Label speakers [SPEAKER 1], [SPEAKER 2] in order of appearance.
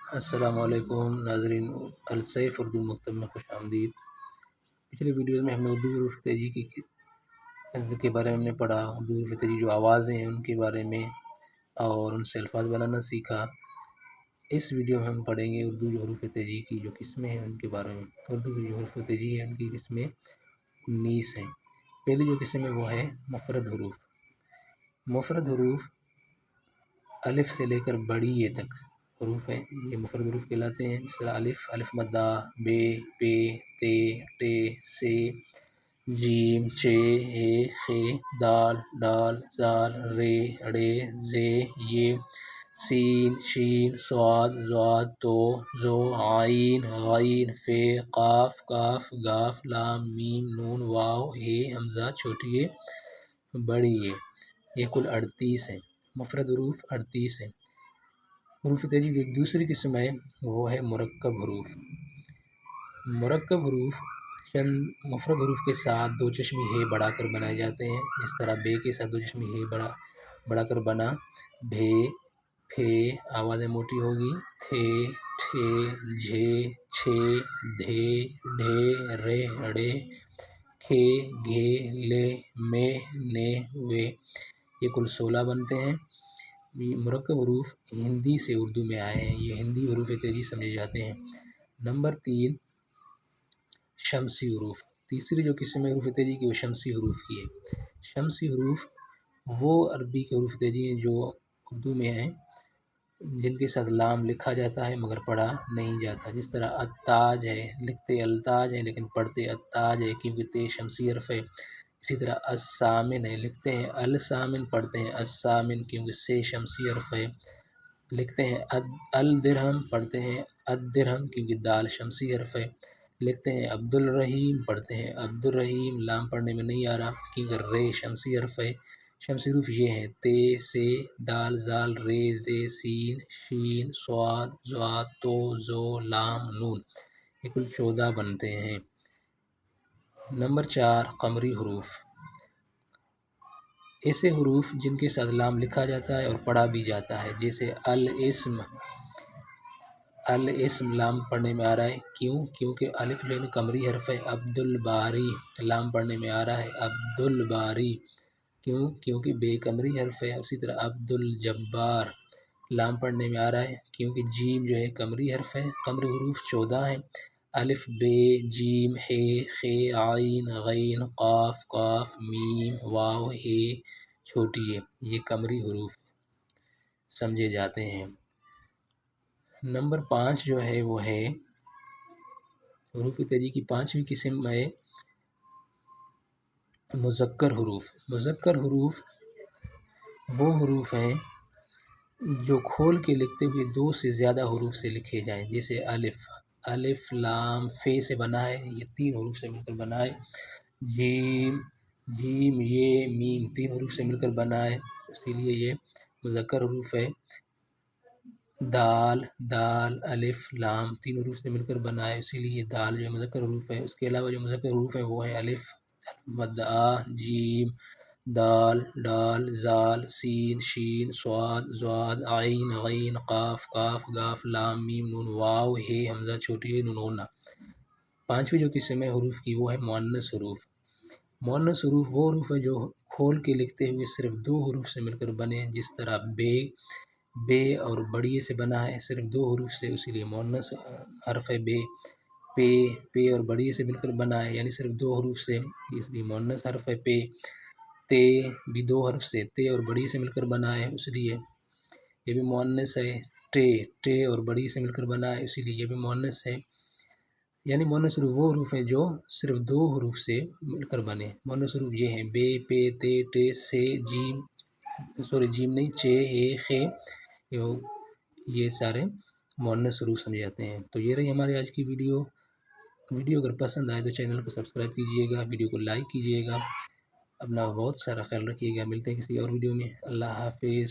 [SPEAKER 1] السلام علیکم ناظرین، السیف اردو مکتب میں خوش آمدید۔ پچھلے ویڈیوز میں ہم نے اردو حروف تہجی کے بارے میں پڑھا، اردو حروف تہجی جو آوازیں ہیں ان کے بارے میں، اور ان سے الفاظ بنانا سیکھا۔ اس ویڈیو میں ہم پڑھیں گے اردو جو حروف تہجی کی جو قسمیں ہیں ان کے بارے میں۔ اردو کی جو حروف تہجی ہیں ان کی قسمیں 19 ہیں۔ پہلی جو قسم ہے وہ ہے مفرد حروف۔ مفرد حروف الف سے لے کر بڑی یہ تک حروف ہیں، یہ مفرد حروف کہلاتے ہیں۔ جس طرح الف، الف مدہ، بے، پے، تے، ٹے، سے، جیم، چے، ہے، خے، دال، ڈال، زال، رے، ڑے، زے، یہ، سین، شین، صاد، ضاد، تو، زو، عین، غین، فے، قاف، کاف، گاف، لام، میم، نون، واو، ہے، حمزہ، چھوٹی ہے، بڑی ہے۔ یہ کل 38 ہیں۔ مفرد حروف 38 ہیں۔ حروف تہجی کی دوسری قسم ہے وہ ہے مرکب حروف۔ مرکب حروف چند مفرد حروف کے ساتھ دو چشمی ہے بڑھا کر بنائے جاتے ہیں۔ جس طرح بے کے ساتھ دو چشمی ہے بڑھا کر بنا، بھے، پھے، آوازیں موٹی ہوگی، تھے، ٹھے، جھے، چھے، دھے، ڈھے، رے، ڑے، کھے، گھے، لے، مے، نے، وے۔ یہ کل 16 بنتے ہیں۔ مرکب حروف ہندی سے اردو میں آئے ہیں، یہ ہندی حروف تہجی سمجھے جاتے ہیں۔ نمبر 3 شمسی حروف۔ تیسری جو قسم ہے حروف تہجی کی وہ شمسی حروف کی ہے۔ شمسی حروف وہ عربی کے حروف تہجی ہیں جو اردو میں ہیں، جن کے ساتھ لام لکھا جاتا ہے مگر پڑھا نہیں جاتا۔ جس طرح التاج ہے، لکھتے التاج ہے لیکن پڑھتے التاج ہے کیونکہ تے شمسی حرف ہے۔ اسی طرح السامن ہے، لکھتے ہیں السامن، پڑھتے ہیں السامن کیونکہ سے شمسی حرف ہے۔ لکھتے ہیں الدرہم، پڑھتے ہیں الدرہم کیونکہ دال شمسی حرف ہے۔ لکھتے ہیں عبد الرحیم، پڑھتے ہیں عبد الرحیم، لام پڑھنے میں نہیں آ رہا کیونکہ رے شمسی حرف ہے۔ شمسی حروف یہ ہیں تے، سے، دال، زال، رے، زے، سین، شین، صاد، ضاد، تو، زو، لام، نون۔ یہ کل 14 بنتے ہیں۔ نمبر 4 قمری حروف۔ ایسے حروف جن کے ساتھ لام لکھا جاتا ہے اور پڑھا بھی جاتا ہے، جیسے الاسم۔ الاسم لام پڑھنے میں آ رہا ہے، کیونکہ الف جو ہے قمری حرف ہے۔ عبد الباری لام پڑھنے میں آ رہا ہے عبد الباری، کیونکہ بے قمری حرف ہے۔ اسی طرح عبد الجبار لام پڑھنے میں آ رہا ہے کیونکہ جیم جو ہے قمری حرف ہے۔ قمری حروف 14 ہیں۔ الف، بے، جیم، ہے، خے، عین، غین، قاف، کاف، میم، واو، ہے، چھوٹی ہے۔ یہ قمری حروف سمجھے جاتے ہیں۔ نمبر 5 جو ہے وہ ہے حروف تہجی کی 5ویں قسم ہے مذکر حروف۔ مذکر حروف وہ حروف ہیں جو کھول کے لکھتے ہوئے 2 سے زیادہ حروف سے لکھے جائیں، جیسے الف، الف، لام، فے سے بنا ہے، یہ 3 حروف سے مل کر بنا ہے۔ جیم، جیم، یہ، میم 3 حروف سے مل کر بنا ہے، اسی لیے یہ مذکر حروف ہے۔ دال، دال، الف، لام 3 حروف سے مل کر بنا ہے، اسی لیے دال جو ہے مذکر حروف ہے۔ اس کے علاوہ جو مذکر حروف ہیں وہ ہے الف، مد آ، جیم، دال، ڈال، زال، سین، شین، صاد، ضاد، عین، غین، قاف، کاف، گاف، لام، میم، نون، واو، ہے، حمزہ، چھوٹی ہے، نون غنہ۔ 5ویں جو قسم ہے حروف کی وہ ہے مؤنث حروف۔ مؤنث حروف وہ حروف ہے جو کھول کے لکھتے ہوئے صرف 2 حروف سے مل کر بنے، جس طرح بے اور بڑی سے بنا ہے صرف 2 حروف سے، اسی لیے مؤنث حرف ہے بے۔ پے اور بڑی سے مل کر بنا ہے یعنی صرف 2 حروف سے، اس لیے مؤنث حرف ہے پے۔ تے بھی 2 حرف سے، تے اور بڑی سے مل کر بنا ہے، اس لیے یہ بھی مؤنث ہے۔ ٹے اور بڑی سے مل کر بنا ہے، اسی لیے یہ بھی مؤنث ہے۔ یعنی مؤنث حروف وہ حروف ہیں جو صرف 2 حروف سے مل کر بنے۔ مؤنث حروف یہ ہیں بے، پے، تے، ٹے، سے، جیم نہیں، چے، ہے، خے، یہ سارے مؤنث حروف سمجھے جاتے ہیں۔ تو یہ رہی ہماری آج کی ویڈیو اگر پسند آئے تو چینل کو سبسکرائب کیجیے گا، ویڈیو کو لائک کیجیے گا، اپنا بہت سارا خیال رکھیے گا۔ ملتے ہیں کسی اور ویڈیو میں۔ اللہ حافظ۔